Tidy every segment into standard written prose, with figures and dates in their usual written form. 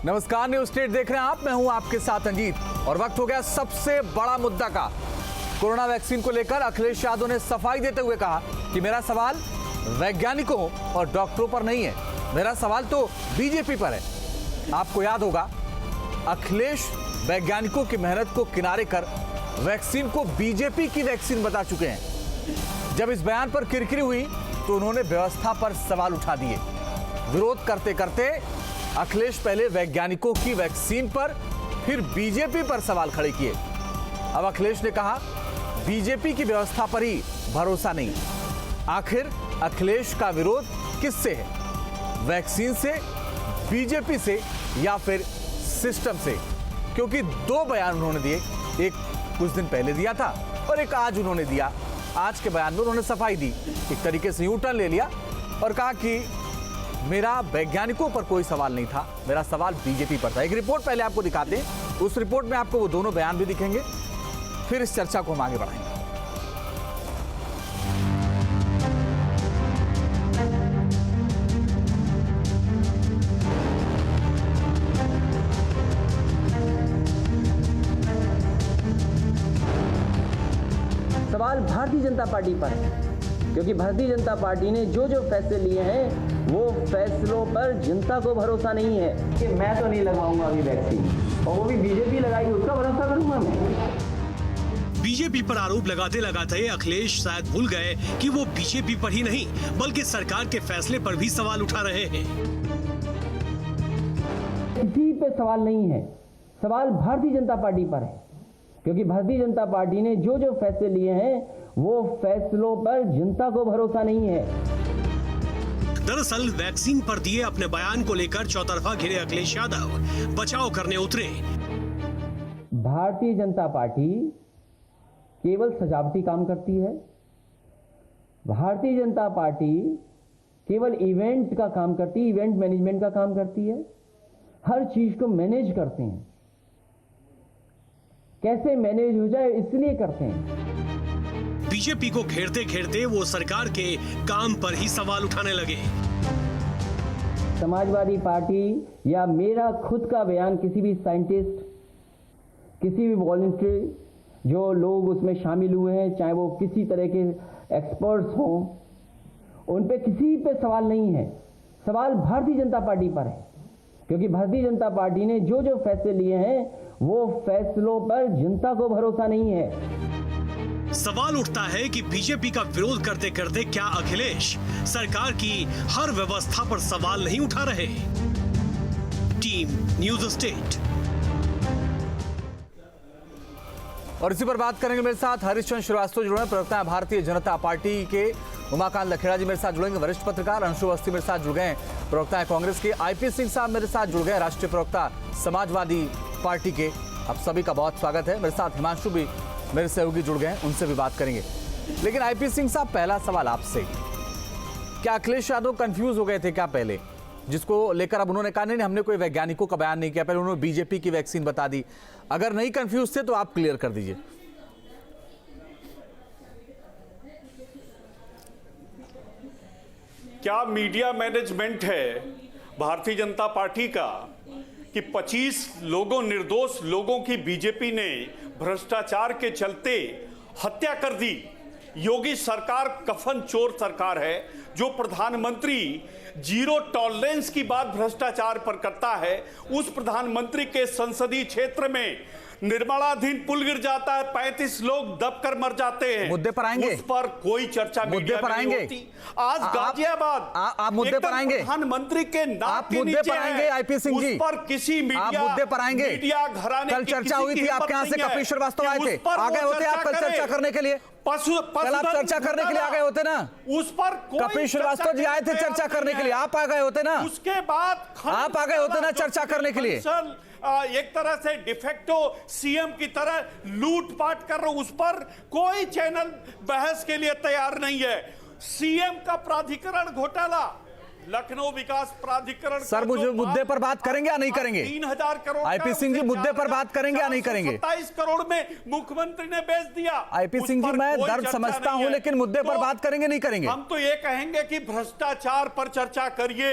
नमस्कार, news state देख रहे हैं आप। मैं हूं आपके साथ अंजीत और वक्त हो गया सबसे बड़ा मुद्दा का। कोरोना वैक्सीन को लेकर अखिलेश यादव ने सफाई देते हुए कहा कि मेरा सवाल वैज्ञानिकों और डॉक्टरों पर नहीं है, मेरा सवाल तो बीजेपी पर है। आपको याद होगा, अखिलेश वैज्ञानिकों की मेहनत को किनारे कर वैक्सीन को बीजेपी की वैक्सीन बता चुके हैं। जब इस बयान पर किरकिरी हुई तो उन्होंने व्यवस्था पर सवाल उठा दिए। विरोध करते करते अखिलेश पहले वैज्ञानिकों की वैक्सीन पर, फिर बीजेपी पर सवाल खड़े किए। अब अखिलेश ने कहा बीजेपी की व्यवस्था पर ही भरोसा नहीं। आखिर अखिलेश का विरोध किससे है? वैक्सीन से, बीजेपी से या फिर सिस्टम से? क्योंकि दो बयान उन्होंने दिए, एक कुछ दिन पहले दिया था और एक आज उन्होंने दिया। आज के बयान में उन्होंने सफाई दी, एक तरीके से यू टर्न ले लिया और कहा कि मेरा वैज्ञानिकों पर कोई सवाल नहीं था, मेरा सवाल बीजेपी पर था। एक रिपोर्ट पहले आपको दिखाते हैं, उस रिपोर्ट में आपको वो दोनों बयान भी दिखेंगे, फिर इस चर्चा को हम आगे बढ़ाएंगे। सवाल भारतीय जनता पार्टी पर है, क्योंकि भारतीय जनता पार्टी ने जो जो फैसले लिए हैं वो फैसलों पर जनता को भरोसा नहीं है कि मैं तो नहीं लगवाऊंगा अभी वैक्सीन, और वो भी बीजेपी लगाएगी, उसका भरोसा करूंगा मैं। बीजेपी पर आरोप लगाते लगाते अखिलेश शायद भूल गए कि वो बीजेपी पर ही नहीं बल्कि सरकार के फैसले पर भी सवाल उठा रहे हैं। किसी पे सवाल नहीं है, सवाल भारतीय जनता पार्टी पर है, क्योंकि भारतीय जनता पार्टी ने जो जो फैसले लिए हैं वो फैसलों पर जनता को भरोसा नहीं है। दरअसल वैक्सीन पर दिए अपने बयान को लेकर चौतरफा घिरे अखिलेश यादव बचाव करने उतरे। भारतीय जनता पार्टी केवल सजावटी काम करती है, भारतीय जनता पार्टी केवल इवेंट का काम करती है, इवेंट मैनेजमेंट का काम करती है, हर चीज को मैनेज करते हैं, कैसे मैनेज हो जाए इसलिए करते हैं। बीजेपी को घेरते घेरते वो सरकार के काम पर ही सवाल उठाने लगे। समाजवादी पार्टी या मेरा खुद का बयान किसी भी साइंटिस्ट, किसी भी वॉलंटियर जो लोग उसमें शामिल हुए हैं, चाहे वो किसी तरह के एक्सपर्ट्स हों, उन पे किसी पे सवाल नहीं है। सवाल भारतीय जनता पार्टी पर है, क्योंकि भारतीय जनता पार्टी ने जो जो फैसले लिए हैं वो फैसलों पर जनता को भरोसा नहीं है। सवाल उठता है कि बीजेपी का विरोध करते करते क्या अखिलेश सरकार की हर व्यवस्था पर सवाल नहीं उठा रहे? Team news state. और इसी पर बात करेंगे। मेरे साथ हरीशचंद्र श्रीवास्तव जुड़े हैं, प्रवक्ता भारतीय जनता पार्टी के। उमाकांत लखेड़ा जी मेरे साथ जुड़ेंगे, वरिष्ठ पत्रकार। अंशु अवस्थी मेरे साथ जुड़ गए, प्रवक्ता है कांग्रेस के। आईपी सिंह साहब मेरे साथ जुड़ गए, राष्ट्रीय प्रवक्ता समाजवादी पार्टी के। आप सभी का बहुत स्वागत है। मेरे साथ हिमांशु भी मेरे सहयोगी जुड़ गए, उनसे भी बात करेंगे। लेकिन आईपी सिंह साहब, पहला सवाल आपसे, क्या अखिलेश यादव कंफ्यूज हो गए थे क्या पहले, जिसको लेकर अब उन्होंने कहा नहीं हमने कोई वैज्ञानिकों का बयान नहीं किया, पहले उन्होंने बीजेपी की वैक्सीन बता दी? अगर नहीं कंफ्यूज थे तो आप क्लियर कर दीजिए। क्या मीडिया मैनेजमेंट है भारतीय जनता पार्टी का कि 25 लोगों, निर्दोष लोगों की बीजेपी ने भ्रष्टाचार के चलते हत्या कर दी। योगी सरकार कफन चोर सरकार है, जो प्रधानमंत्री जीरो टॉलरेंस की बात भ्रष्टाचार पर करता है। उस प्रधानमंत्री के संसदीय क्षेत्र में निर्माणाधीन पुल गिर जाता है, 35 लोग दबकर मर जाते हैं। मुद्दे पर आएंगे, उस पर कोई चर्चा मुद्दे पर आएंगे। आज गाजियाबाद आप मुद्दे पर आएंगे, प्रधानमंत्री के नाक के मुद्दे पर आएंगे। आईपी सिंह जी, उस पर किसी मीडिया, मुद्दे पर आएंगे। मीडिया घराने कल चर्चा हुई थी, आपके यहाँ से कपिल श्रीवास्तव आए थे, आ गए होते आप कल चर्चा करने के लिए? कल आप चर्चा करने के लिए आ गए होते ना? उस पर कपिल श्रीवास्तव जी आए थे चर्चा करने के लिए, आप आ गए होते ना? उसके बाद आप आ गए होते ना चर्चा करने के लिए? एक तरह से डिफेक्टो सीएम की तरह लूटपाट कर रहे, उस पर कोई चैनल बहस के लिए तैयार नहीं है। सीएम का प्राधिकरण घोटाला, लखनऊ विकास प्राधिकरण सर, मुझे मुद्दे पर बात करेंगे या नहीं करेंगे? 3000 करोड़ आईपी सिंह जी, मुद्दे पर बात करेंगे या नहीं करेंगे? 27 करोड़ में मुख्यमंत्री ने बेच दिया। आईपी सिंह जी, मैं दर्द समझता हूं, लेकिन मुद्दे पर बात करेंगे नहीं करेंगे? हम तो ये कहेंगे कि भ्रष्टाचार पर चर्चा करिए।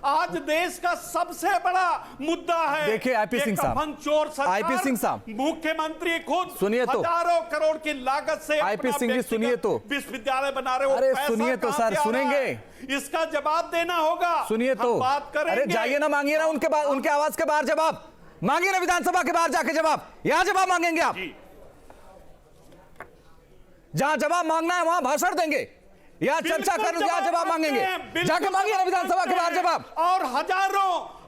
आज देश का सबसे बड़ा मुद्दा है। देखिए आईपी सिंह साहब, आईपी सिंह साहब, मुख्यमंत्री खुद सुनिए तो, हजारों करोड़ की लागत से आईपी सिंह जी सुनिए तो, विश्वविद्यालय बना रहे हो। अरे सुनिए तो सर, सुनेंगे? इसका जवाब देना होगा। सुनिए तो, बात करेंगे। अरे जाइए ना, मांगिए ना उनके आवाज के बाहर जवाब मांगिए ना, विधानसभा के बाहर जाके जवाब। यहां जवाब मांगेंगे आप? जहां जवाब मांगना है वहां भाषण देंगे, यहां चर्चा कर, यहां जवाब मांगेंगे। जाके मांगिए ना विधानसभा के बाहर जवाब। और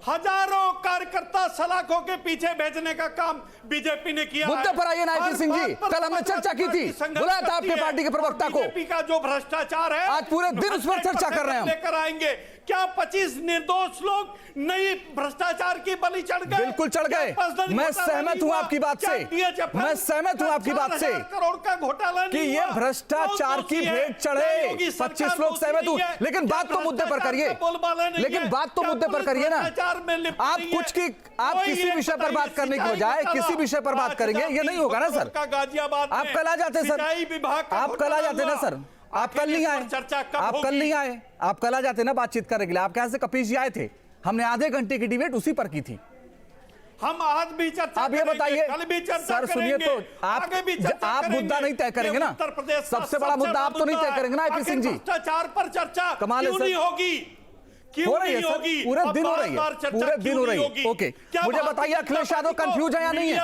हजारों कार्यकर्ता सलाखों के पीछे भेजने का काम बीजेपी ने किया। मुद्दे पर आइए ना आईपी सिंह जी, कल हमने चर्चा की थी, बुलाया था आपके पार्टी के प्रवक्ता को। बीजेपी का जो भ्रष्टाचार है, आज पूरे दिन उस पर चर्चा कर रहे हैं हम। लेकर आएंगे। क्या 25 निर्दोष लोग नई भ्रष्टाचार की बलि चढ़ गए? बिल्कुल चढ़ गए। मैं सहमत हूं आपकी बात से, मैं सहमत हूं आपकी बात से करोड़ का घोटाला कि ये भ्रष्टाचार की भेंट चढ़े। 25 लोग सहमत हूं, लेकिन बात तो मुद्दे पर करिए, लेकिन बात तो मुद्दे पर करिए ना। आप किसी विषय पर बात करने की बजाय किसी विषय पर बात करेंगे, ये नहीं होगा ना सर। आप कल आ जाते सर, आप कल आ जाते ना सर, आप कल नहीं आए, आप कल नहीं आए, आप कल आ जाते ना बातचीत करने के लिए। आपके यहाँ से कपीश जी आए थे, हमने आधे घंटे की डिबेट उसी पर की थी। हम आज भी चर्चा, आप ये बताइए सर, सुनिए तो, आप मुद्दा नहीं तय करेंगे ना, सबसे बड़ा मुद्दा आप तो नहीं तय करेंगे ना आईपी सिंह जी। भ्रष्टाचार पर चर्चा कमाल है सर, होगी, हो रही है सर, पूरे दिन हो रही है, पूरे दिन हो रही है। ओके, मुझे बताइए अखिलेश यादव कंफ्यूज है या नहीं है?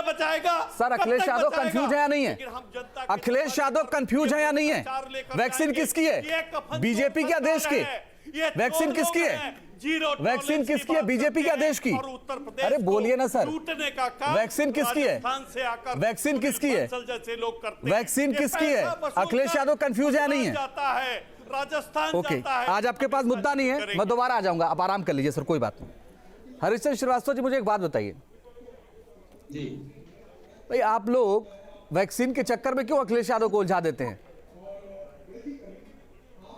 सर अखिलेश यादव कंफ्यूज है या नहीं है? अखिलेश यादव कंफ्यूज है या नहीं है? वैक्सीन किसकी है? बीजेपी क्या देश की? वैक्सीन किसकी है? वैक्सीन किसकी है? बीजेपी क्या देश की? अरे बोलिए ना सर, वैक्सीन किसकी है? वैक्सीन किसकी है? वैक्सीन किसकी है? अखिलेश यादव कंफ्यूज है या नहीं है? राजस्थान ओके, आज आपके पास मुद्दा नहीं है, मैं दोबारा आ जाऊंगा, आप आराम कर लीजिए सर, कोई बात नहीं। हरिश्चंद्र श्रीवास्तव जी, मुझे एक बात बताइए जी भाई, आप लोग वैक्सीन के चक्कर में क्यों अखिलेश यादव को उलझा देते हैं?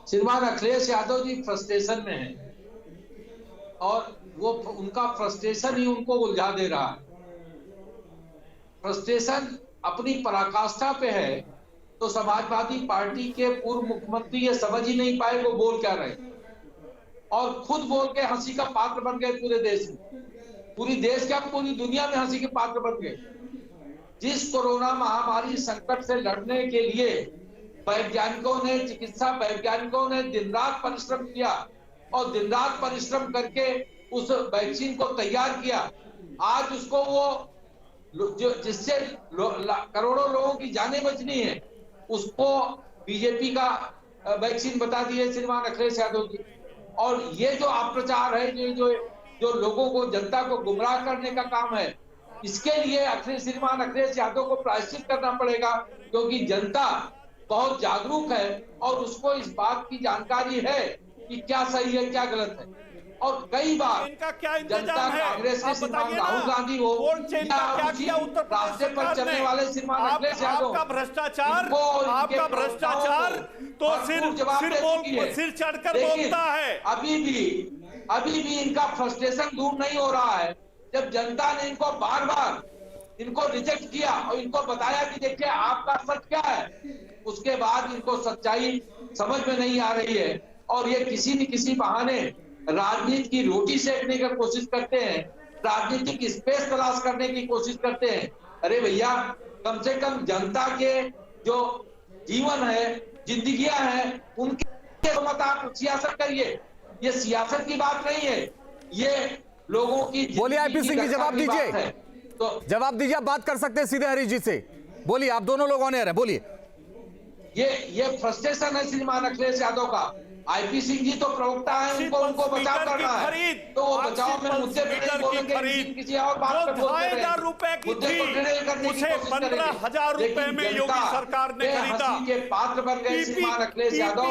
श्रीमान अखिलेश यादव जी फ्रस्ट्रेशन में है और वो उनका फ्रस्ट्रेशन ही उनको उलझा दे रहा है। फ्रस्ट्रेशन अपनी पराकाष्ठा पे है तो समाजवादी पार्टी के पूर्व मुख्यमंत्री ये समझ ही नहीं पाए वो बोल क्या रहे, और खुद बोल के हंसी का पात्र बन गए पूरे देश में, पूरी देश क्या पूरी दुनिया में हंसी के पात्र बन गए। जिस कोरोना महामारी संकट से लड़ने के लिए वैज्ञानिकों ने, चिकित्सा वैज्ञानिकों ने दिन रात परिश्रम किया और दिन रात परिश्रम करके उस वैक्सीन को तैयार किया, आज उसको वो जिससे करोड़ों लोगों की जानें बचनी है उसको बीजेपी का वैक्सीन बता दिए श्रीमान अखिलेश यादव जी। और ये जो अप्रचार है, ये जो लोगों को, जनता को गुमराह करने का काम है, इसके लिए श्रीमान अखिलेश यादव को प्रायश्चित करना पड़ेगा, क्योंकि जनता बहुत जागरूक है और उसको इस बात की जानकारी है कि क्या सही है क्या गलत है। और कई बार इनका क्या जनता कांग्रेस के श्रीमान राहुल गांधी हो क्या किया उत्तर रास्ते पर चलने वाले श्रीमान अखिलेश यादव, आपका भ्रष्टाचार तो सिर चढ़कर बोलता है। अभी भी इनका फ्रस्ट्रेशन दूर नहीं हो रहा है। जब जनता ने इनको बार बार इनको रिजेक्ट किया और इनको बताया कि देखिए आपका सच क्या है, उसके बाद इनको सच्चाई समझ में नहीं आ रही है और ये किसी न किसी बहाने राजनीति की रोटी सेकने की कोशिश करते हैं, राजनीतिक स्पेस तलाश करने की कोशिश करते हैं। अरे भैया, कम से कम जनता के जो जीवन है, जिंदगियां हैं, उनके मत आप सियासत करिए। ये सियासत की बात नहीं है, ये लोगों की। बोलिए आईपी सिंह जी, जवाब दीजिए, तो जवाब दीजिए, आप बात कर सकते हैं सीधे हरीश जी से। बोलिए, आप दोनों लोग ऑन एयर हैं, बोलिए। ये फ्रस्ट्रेशन है श्रीमान अखिलेश यादव का। आईपी सिंह जी तो प्रवक्ता है, उनको बचाव करना है, तो वो बचाव में मुद्दे पे नहीं बोलेंगे, किसी और बात पे बोलते हैं। 2,000 रुपए की थी, उसे 15,000 रुपए में योगी सरकार ने खरीदा। के पात्र बन गए श्रीमान अखिलेश यादव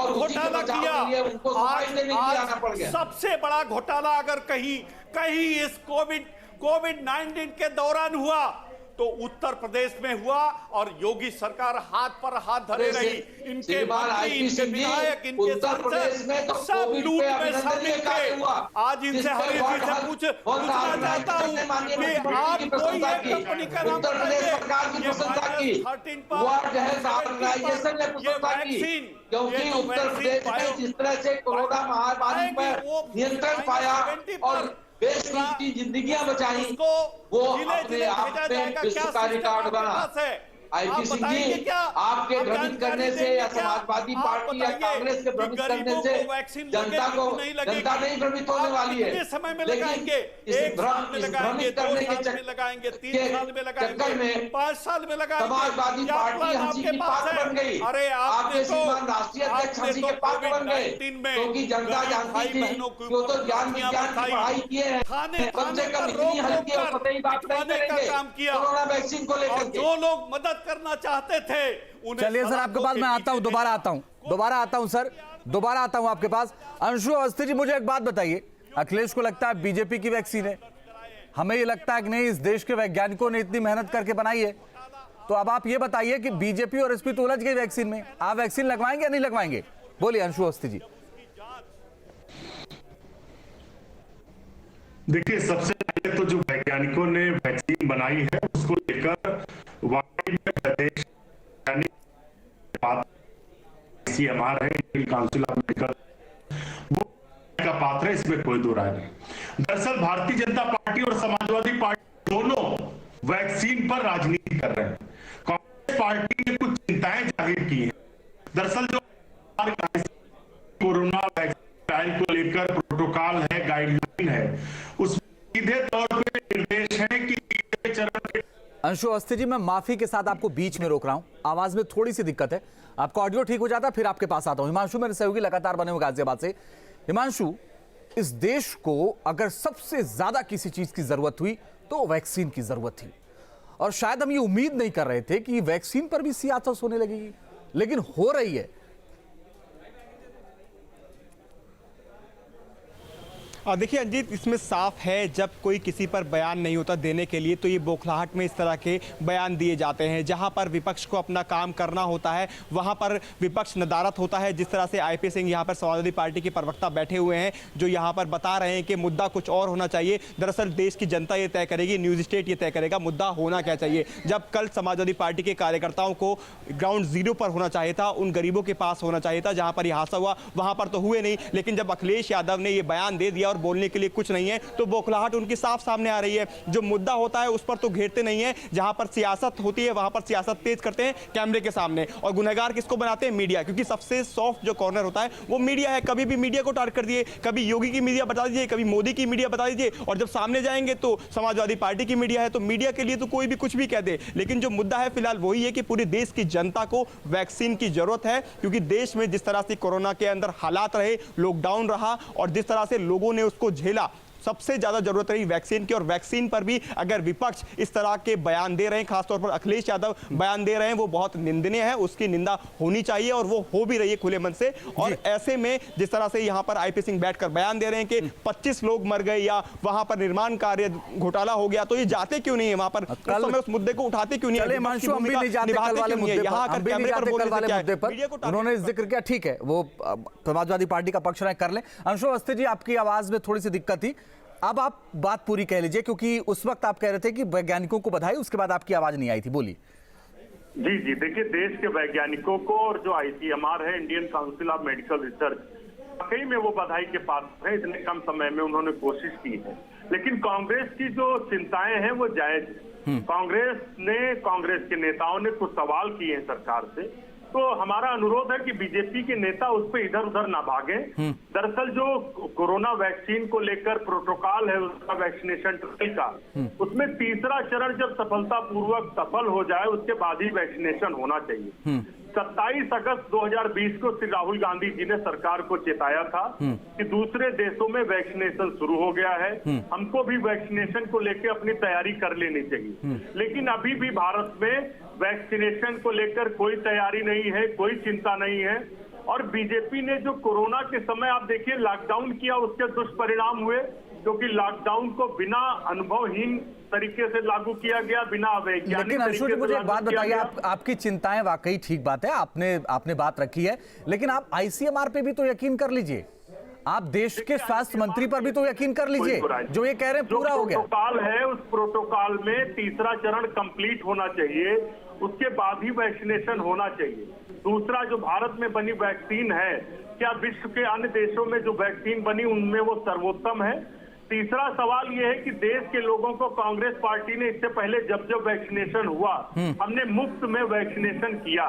और घोटाला किया। उनको सफाई देने के लिए आना पड़ गया। सबसे बड़ा घोटाला अगर कहीं इस कोविड-19 के दौरान हुआ तो उत्तर प्रदेश में हुआ और योगी सरकार हाथ पर हाथ धरे रही। इनके मंत्री, इनके विधायक, इनके सांसद सब लूट में शामिल थे। आज इनसे हरीश जी से पूछना चाहता हूं कि आप कोई एक कंपनी का नाम बताइए, क्योंकि उत्तर प्रदेश में जिस तरह से कोरोना महामारी पर नियंत्रण पाया और देश की जिंदगियां बचाई, वो अपने आप में विश्व का रिकॉर्ड बना। आईपी सिंह जी, आपके भ्रमित करने से या समाजवादी पार्टी या कांग्रेस के भ्रमित करने से जनता नहीं भ्रमित होने वाली है, लेकिन इस भ्रमित करने के चक्कर में 5 साल में लगाएंगे। समाजवादी पार्टी हंसी की पात्र बन गई, आपके श्रीमान राष्ट्रीय अध्यक्ष हंसी के पात्र बन गए, क्योंकि जनता जानती थी कि वो तो ज्ञान विज्ञान की पढ़ाई किए हैं, कम से कम इतनी हल्की और सतही बात नहीं करेंगे कोरोना वैक्सीन को लेकर। जो लोग मदद करना चाहते थे उन्हें। चलिए सर, आपके पास मैं आता हूं, दोबारा आता हूं सर, दोबारा आता हूं आपके पास। अंशु अवस्थी जी, मुझे एक बात बताइए, अखिलेश को लगता है बीजेपी की वैक्सीन है, हमें ये लगता है कि नहीं, इस देश के वैज्ञानिकों ने इतनी मेहनत करके बनाई है। तो अब आप ये बताइए कि बीजेपी और एसपी तो उलझ गई वैक्सीन में, आप वैक्सीन लगवाएंगे या नहीं लगवाएंगे? बोलिए अंशु अवस्थी जी। देखिए, सबसे पहले तो जो वैज्ञानिकों ने वैक्सीन बनाई है उसको लेकर वाकई में प्रदेश ICMR है, इंडियन काउंसिल ऑफ मेडिकल, वो का पात्र है, इसमें कोई दो राय नहीं। दरअसल भारतीय जनता पार्टी और समाजवादी पार्टी दोनों वैक्सीन पर राजनीति कर रहे हैं। कांग्रेस पार्टी ने कुछ चिंताएं जाहिर की हैं। दरअसल जो कोरोना वैक्सीन को लेकर प्रोटोकॉल है, गाइडलाइन है, उसमें सीधे तौर पे निर्देश है कि अंशु अवस्थी जी, मैं माफी के साथ आपको बीच में रोक रहा हूं, आवाज में थोड़ी सी दिक्कत है, आपका ऑडियो ठीक हो जाता फिर आपके पास आता हूं। हिमांशु मेरे सहयोगी लगातार बने हुए गाजियाबाद से। हिमांशु, इस देश को अगर सबसे ज्यादा किसी चीज की जरूरत हुई तो वैक्सीन की जरूरत थी, और शायद हम ये उम्मीद नहीं कर रहे थे कि वैक्सीन पर भी सियासत होने लगेगी, लेकिन हो रही है। देखिए अंजीत, इसमें साफ है, जब कोई किसी पर बयान नहीं होता देने के लिए तो ये बौखलाहट में इस तरह के बयान दिए जाते हैं। जहां पर विपक्ष को अपना काम करना होता है वहां पर विपक्ष नदारत होता है। जिस तरह से आईपी सिंह यहां पर समाजवादी पार्टी के प्रवक्ता बैठे हुए हैं, जो यहां पर बता रहे हैं कि मुद्दा कुछ और होना चाहिए। दरअसल देश की जनता ये तय करेगी, न्यूज स्टेट ये तय करेगा मुद्दा होना क्या चाहिए। जब कल समाजवादी पार्टी के कार्यकर्ताओं को ग्राउंड जीरो पर होना चाहिए था, उन गरीबों के पास होना चाहिए था जहां पर यह हादसा हुआ, वहां पर तो हुए नहीं। लेकिन जब अखिलेश यादव ने यह बयान दे दिया बोलने के लिए कुछ नहीं है, तो बौखलाहट उनकी साफ सामने आ रही है। जो मुद्दा होता है उस पर तो घेरते नहीं है, जहां पर सियासत होती है वहां पर सियासत तेज करते हैं कैमरे के सामने। और गुनहगार किसको बनाते हैं? मीडिया, क्योंकि सबसे सॉफ्ट जो कॉर्नर होता है वो मीडिया है। कभी भी मीडिया को टारगेट कर दिए, कभी योगी की मीडिया बता दीजिए, कभी मोदी की मीडिया बता दीजिए, और जब सामने जाएंगे तो समाजवादी पार्टी की मीडिया है। तो मीडिया के लिए तो कोई भी कुछ भी कह दे, लेकिन जो मुद्दा है फिलहाल वही है कि पूरे देश की जनता को वैक्सीन की जरूरत है। क्योंकि देश में जिस तरह से कोरोना के अंदर हालात रहे, लॉकडाउन रहा, और जिस तरह से लोगों ने उसको झेला, सबसे ज्यादा जरूरत रही वैक्सीन की। और वैक्सीन पर भी अगर विपक्ष इस तरह के बयान दे रहे हैं, खासतौर पर अखिलेश यादव बयान दे रहे हैं, वो बहुत निंदनीय है, उसकी निंदा होनी चाहिए और वो हो भी रही है खुले मन से। और ऐसे में जिस तरह से यहां पर आईपी सिंह बैठकर बयान दे रहे हैं कि 25 लोग मर गए या वहां पर निर्माण कार्य घोटाला हो गया, तो ये जाते क्यों नहीं है वहां पर, उस समय उस मुद्दे को उठाते क्यों नहीं है? उन्होंने जिक्र किया, ठीक है, वो समाजवादी पार्टी का पक्ष कर लें। अंशु अवस्थी जी, आपकी आवाज में थोड़ी सी दिक्कत थी, अब आप बात पूरी कह लीजिए, क्योंकि उस वक्त आप कह रहे थे कि वैज्ञानिकों को बधाई, उसके बाद आपकी आवाज नहीं आई थी। बोलिए। जी जी, देखिए, देश के वैज्ञानिकों को और जो ICMR है, Indian council of medical research, वाकई में वो बधाई के पात्र हैं। इतने कम समय में उन्होंने कोशिश की है, लेकिन कांग्रेस की जो चिंताएं हैं वो जायज है। कांग्रेस के नेताओं ने कुछ सवाल किए हैं सरकार से, तो हमारा अनुरोध है कि बीजेपी के नेता उस पर इधर उधर ना भागे। दरअसल जो कोरोना वैक्सीन को लेकर प्रोटोकॉल है उसका, वैक्सीनेशन ट्रायल का, उसमें तीसरा चरण जब सफलतापूर्वक सफल हो जाए उसके बाद ही वैक्सीनेशन होना चाहिए। 27 अगस्त 2020 को श्री राहुल गांधी जी ने सरकार को चेताया था कि दूसरे देशों में वैक्सीनेशन शुरू हो गया है, हमको भी वैक्सीनेशन को लेकर अपनी तैयारी कर लेनी चाहिए। लेकिन अभी भी भारत में वैक्सीनेशन को लेकर कोई तैयारी नहीं है, कोई चिंता नहीं है। और बीजेपी ने जो कोरोना के समय आप देखिए लॉकडाउन किया, उसके दुष्परिणाम हुए, क्योंकि लॉकडाउन को बिना अनुभवहीन तरीके से लागू किया गया, बिना वैज्ञानिक लेकिन अंशु जी, मुझे एक बात बताइए, आपकी चिंताएं वाकई ठीक बात है, आपने बात रखी है, लेकिन आप आईसीएमआर पे भी तो यकीन कर लीजिए, आप देश के स्वास्थ्य मंत्री पर भी तो यकीन कर लीजिए, जो ये कह रहे हैं पूरा हो गया। प्रोटोकॉल है, उस प्रोटोकॉल में तीसरा चरण कंप्लीट होना चाहिए, उसके बाद ही वैक्सीनेशन होना चाहिए। दूसरा, जो भारत में बनी वैक्सीन है, क्या विश्व के अन्य देशों में जो वैक्सीन बनी उनमें वो सर्वोत्तम है? तीसरा सवाल ये है कि देश के लोगों को कांग्रेस पार्टी ने इससे पहले जब जब वैक्सीनेशन हुआ, हमने मुफ्त में वैक्सीनेशन किया।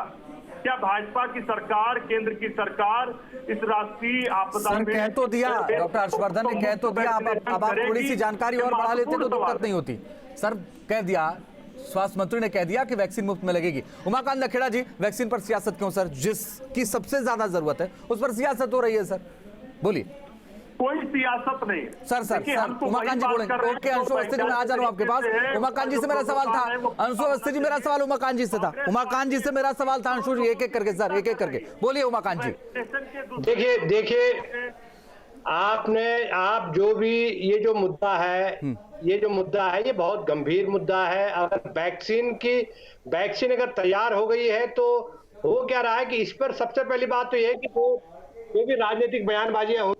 क्या भाजपा की सरकार, केंद्र की सरकार इस राष्ट्रीय आपदा में कह तो दिया, डॉक्टर हर्षवर्धन ने कह तो दिया, अब आप थोड़ी सी जानकारी और बढ़ा लेते तो दिक्कत नहीं होती। सर कह दिया, स्वास्थ्य मंत्री ने कह दिया कि वैक्सीन मुफ्त में लगेगी। उमाकांत नखेड़ा जी, वैक्सीन पर सियासत क्यों सर? जिसकी सबसे ज्यादा जरूरत है उस पर सियासत हो रही है सर, बोलिए। कोई सियासत नहीं है सर उमाकांत जी बोलेंगे। ओके अंशु अवस्थी जी, मैं आ जा रहा हूं आपके पास। उमाकांत जी से मेरा सवाल था, अंशु अवस्थी जी, मेरा सवाल उमाकांत जी से था, उमाकांत जी से मेरा सवाल था। अंशु जी, एक एक करके सर, एक एक करके बोलिए उमाकांत जी। देखिए आप जो भी ये जो मुद्दा है ये बहुत गंभीर मुद्दा है। अगर वैक्सीन अगर तैयार हो गई है तो हो क्या रहा है कि इस पर सबसे पहली बात तो ये है कि जो भी राजनीतिक बयानबाजियां हो,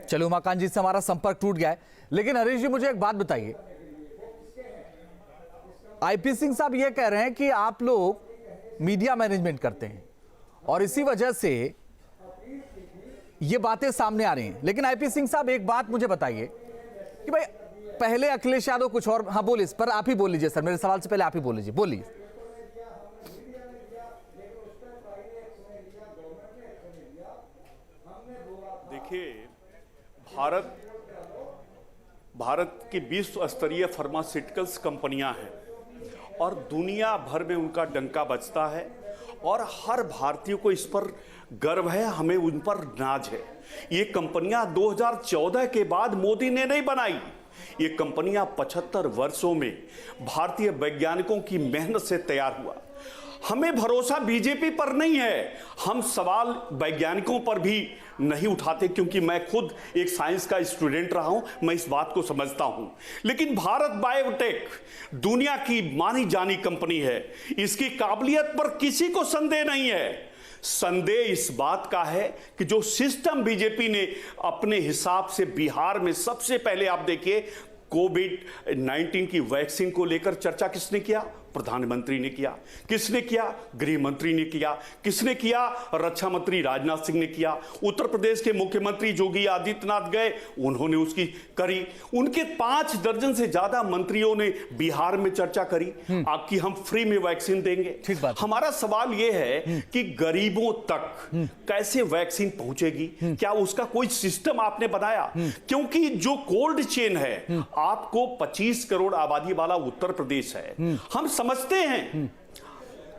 चलो उमाकांत जी से हमारा संपर्क टूट गया है, लेकिन हरीश जी मुझे एक बात बताइए, आईपी सिंह साहब ये कह रहे हैं कि आप लोग मीडिया मैनेजमेंट करते हैं और इसी वजह से ये बातें सामने आ रही हैं, लेकिन आईपी सिंह साहब एक बात मुझे बताइए कि भाई पहले अखिलेश यादव कुछ और, हाँ बोलिए, पर आप ही बोल लीजिए सर, मेरे सवाल से पहले आप ही बोल लीजिए, बोलिए। देखिए, भारत की विश्व स्तरीय फार्मास्यूटिकल्स कंपनियां हैं और दुनिया भर में उनका डंका बजता है और हर भारतीय को इस पर गर्व है, हमें उन पर नाज है। ये कंपनियां 2014 के बाद मोदी ने नहीं बनाई, ये कंपनियां 75 वर्षों में भारतीय वैज्ञानिकों की मेहनत से तैयार हुआ। हमें भरोसा बीजेपी पर नहीं है, हम सवाल वैज्ञानिकों पर भी नहीं उठाते, क्योंकि मैं खुद एक साइंस का स्टूडेंट रहा हूं, मैं इस बात को समझता हूं। लेकिन भारत बायोटेक दुनिया की मानी जानी कंपनी है, इसकी काबिलियत पर किसी को संदेह नहीं है। संदेह इस बात का है कि जो सिस्टम बीजेपी ने अपने हिसाब से बिहार में सबसे पहले, आप देखिए, कोविड-19 की वैक्सीन को लेकर चर्चा किसने किया? प्रधानमंत्री ने किया। किसने किया? गृह मंत्री ने किया। किसने किया? रक्षा मंत्री राजनाथ सिंह ने किया। उत्तर प्रदेश के मुख्यमंत्री योगी आदित्यनाथ गए, उन्होंने उसकी करी। उनके 5 दर्जन से ज्यादा मंत्रियों ने बिहार में चर्चा करी कि हम फ्री में वैक्सीन देंगे। हमारा सवाल यह है कि गरीबों तक कैसे वैक्सीन पहुंचेगी? क्या उसका कोई सिस्टम आपने बनाया? क्योंकि जो कोल्ड चेन है, आपको 25 करोड़ आबादी वाला उत्तर प्रदेश है, हम समझते हैं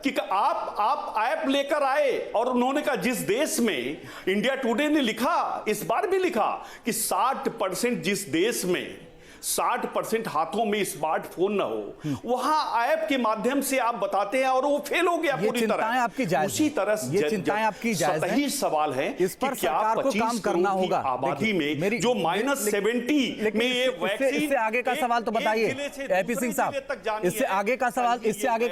कि आप ऐप लेकर आए और उन्होंने कहा, जिस देश में इंडिया टुडे ने लिखा, इस बार भी लिखा कि 60% जिस देश में 60% हाथों में स्मार्टफोन ना हो, वहां ऐप के माध्यम से आप बताते हैं और वो फेल हो गया पूरी तरह। उसी तरह ये चिंताएं आपकी जायज हैं। सही सवाल है इस पर सरकार को काम करना होगा। आबादी में जो -70 में ये वैक्सीन, इससे आगे का सवाल तो बताइए एपी सिंह साहब, इससे आगे का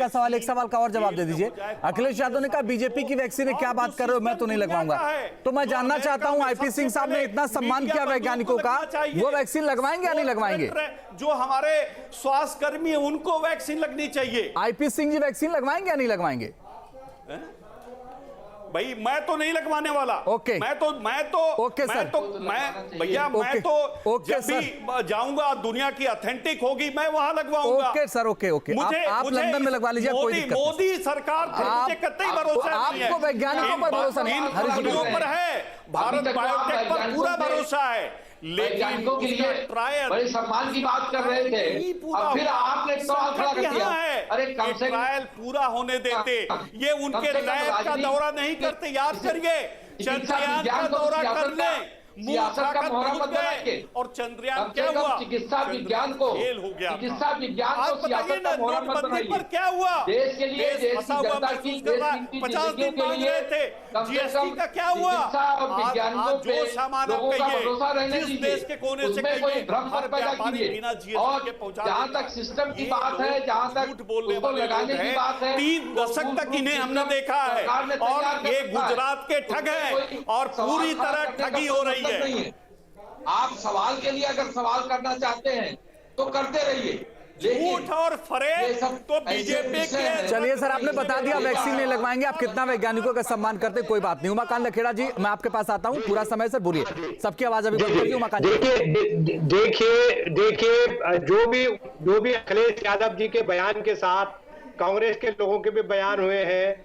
सवाल, एक सवाल का और जवाब दे दीजिए। अखिलेश यादव ने कहा बीजेपी की वैक्सीन है, क्या बात कर रहे हो, मैं तो नहीं लगवाऊंगा। तो मैं जानना चाहता हूं, आईपी सिंह साहब ने इतना सम्मान किया वैज्ञानिकों का, वो वैक्सीन लगवाएंगे या नहीं लगवाएंगे? जो हमारे स्वास्थ्य कर्मी हैं उनको वैक्सीन लगनी चाहिए। आईपी सिंह जी वैक्सीन लगवाएंगे या नहीं लगवाएंगे? भाई मैं तो नहीं लगवाने वाला। ओके, मैं तो जब भी जाऊंगा दुनिया की ऑथेंटिक होगी, मैं वहां लगवाऊंगा। ओके सर, ओके आप लंदन में लगवा लीजिए, कोई दिक्कत नहीं। मोदी सरकार पर कतई भरोसा नहीं है, आपको वैज्ञानिकों पर भरोसा नहीं, कंपनियों पर है, भारत बायोटेक पर पूरा भरोसा है। वैज्ञानिकों के लिए बड़े सम्मान की बात कर रहे थे, और फिर आपने सवाल खड़ा कर दिया। अरे कम से ट्रायल पूरा होने देते, ये उनके लैब का दौरा नहीं करते। याद करिए, चंद्रयान का दौरा कर ले, सियासत का मोहरा मत बनाइए। और चंद्रयान कम क्या से कम हुआ? चिकित्सा विज्ञान को फेल हो गया था। चिकित्सा विज्ञान आप को बताइए सियासत ना, का मोहरा मत नोटबंदी पर बनाइए। क्या हुआ? देश के लिए, देश फंसा की हुआ जनता महसूस की, कर रहा है। देश की 50 दिन जिंदगियों मांग के लिए रहे थे। कम से जीएसटी कम का क्या हुआ? चिकित्सा और वैज्ञानिकों आज पे जो सामान आप लोगों का कहिए, भरोसा रहने जिस दीजिए। देश के कोने से उसमें कोई कहिए, भ्रम हर मत पैदा व्यापारी कीजिए। बिना GST और के पहुंचा जहां देता तक है। सिस्टम की ये बात है, लोग जहां तक झूठ बोलने उसको वाले लगाने लोग की हैं। बात है, 3 दशक तक इन्हें हमने देखा है सरकार ने और तैयार कर ये रखा है। गुजरात के ठग हैं और पूरी तरह ठगी हो रही है। आप सवाल के लिए अगर सवाल करना चाहते हैं तो करते रहिए, लेकिन झूठ और फरेब तो बीजेपी के। चलिए सर, आपने बता दिया वैक्सीन नहीं लगवाएंगे। आप कितना वैज्ञानिकों का सम्मान करते, कोई बात नहीं। उमाकांत लखेड़ा जी, मैं आपके पास आता हूं, पूरा समय सर बोलिए, सबकी आवाज अभी बंद करिए। उमाकांत जी, देखिए जो भी अखिलेश यादव जी के बयान के साथ कांग्रेस के लोगों के भी बयान हुए हैं,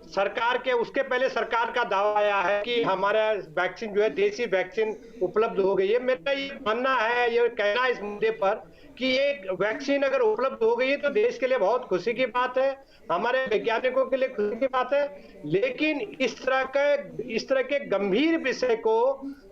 सरकार के उसके पहले सरकार का दावा आया है कि हमारा वैक्सीन जो है देसी वैक्सीन उपलब्ध हो गई है। मेरा ये मानना है, ये कहना इस मुद्दे पर कि ये वैक्सीन अगर उपलब्ध हो गई है तो देश के लिए बहुत खुशी की बात है, हमारे वैज्ञानिकों के लिए खुशी की बात है। लेकिन इस तरह के गंभीर विषय को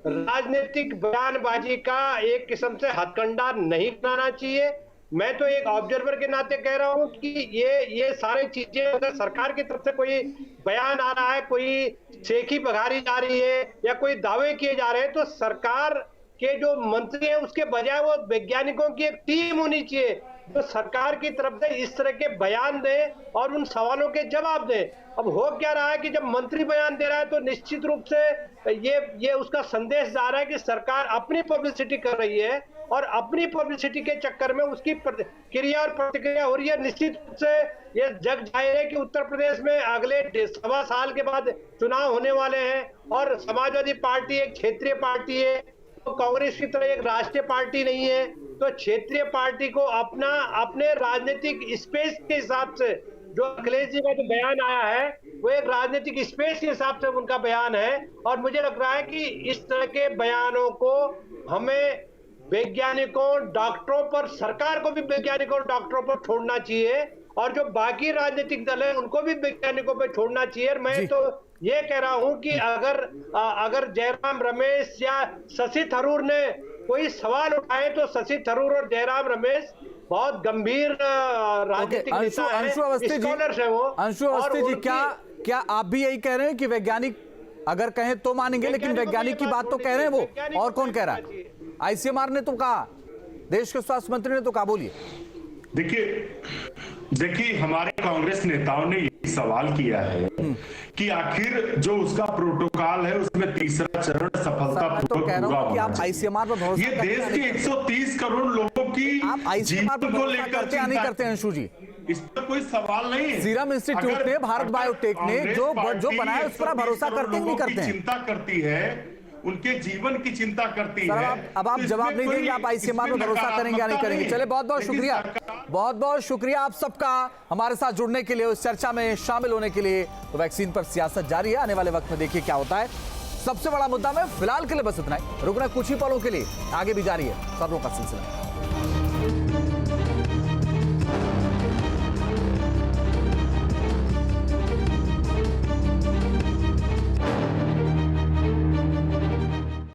राजनीतिक बयानबाजी का एक किस्म से हथकंडा नहीं बनाना चाहिए। मैं तो एक ऑब्जर्वर के नाते कह रहा हूं कि ये सारी चीजें अगर सरकार की तरफ से कोई बयान आ रहा है, कोई सेखी बघारी जा रही है या कोई दावे किए जा रहे हैं, तो सरकार के जो मंत्री हैं उसके बजाय वो वैज्ञानिकों की एक टीम होनी चाहिए जो सरकार की तरफ से इस तरह के बयान दे और उन सवालों के जवाब दे। अब हो क्या रहा है कि जब मंत्री बयान दे रहा है तो निश्चित रूप से ये उसका संदेश जा रहा है कि सरकार अपनी पब्लिसिटी कर रही है और अपनी पब्लिसिटी के चक्कर में उसकी क्रिया और प्रतिक्रिया हो रही है। निश्चित रूप से ये जग जाहिर है कि उत्तर प्रदेश में अगले 1.25 साल के बाद चुनाव होने वाले हैं और समाजवादी पार्टी एक क्षेत्रीय पार्टी है, तो कांग्रेस की तरह एक राष्ट्रीय पार्टी नहीं है। तो क्षेत्रीय पार्टी को अपने राजनीतिक स्पेस के हिसाब से, जो अखिलेश जी का जो बयान आया है वो एक राजनीतिक स्पेस के हिसाब से उनका बयान है। और मुझे लग रहा है कि इस तरह के बयानों को हमें वैज्ञानिकों, डॉक्टरों पर, सरकार को भी वैज्ञानिकों, डॉक्टरों पर छोड़ना चाहिए और जो बाकी राजनीतिक दल है उनको भी वैज्ञानिकों पर छोड़ना चाहिए। मैं तो ये कह रहा हूं कि अगर जयराम रमेश या शशि थरूर ने कोई सवाल उठाए तो शशि थरूर और जयराम रमेश बहुत गंभीर राजनीतिक नेता हैं, स्कॉलर्स हैं वो। अंशु अवस्थी जी, क्या आप भी यही कह रहे हैं कि वैज्ञानिक अगर कहें तो मानेंगे, लेकिन वैज्ञानिक की बात तो कह रहे हैं वो, और कौन कह रहा है? आईसीएमआर ने तो कहा, देश के स्वास्थ्य मंत्री ने तो कहा। बोलिए। देखिए हमारे कांग्रेस नेताओं ने ये सवाल किया है कि आखिर जो उसका प्रोटोकॉल है उसमें तीसरा चरण सफलतापूर्वक पूरा होना आप आईसीएमआर पर भरोसा ये देश के 130 करोड़ लोगों की आप आईसीएमआर पर भरोसा करते या नहीं करते अंशु जी? इस पर कोई सवाल नहीं है। सीरम इंस्टीट्यूट ने, भारत बायोटेक ने जो बनाया उस पर भरोसा करते नहीं करते हैं? चिंता करती है, उनके जीवन की चिंता करती है। अब आप जवाब नहीं देंगे, आप आईसीएमआर पर भरोसा करेंगे या नहीं करेंगे? चले, बहुत बहुत शुक्रिया, बहुत बहुत शुक्रिया आप सबका हमारे साथ जुड़ने के लिए, उस चर्चा में शामिल होने के लिए। तो वैक्सीन पर सियासत जारी है, आने वाले वक्त में देखिए क्या होता है। सबसे बड़ा मुद्दा में फिलहाल के लिए बस इतना ही, रुकना कुछ ही पलों के लिए, आगे भी जारी है खबरों का सिलसिला।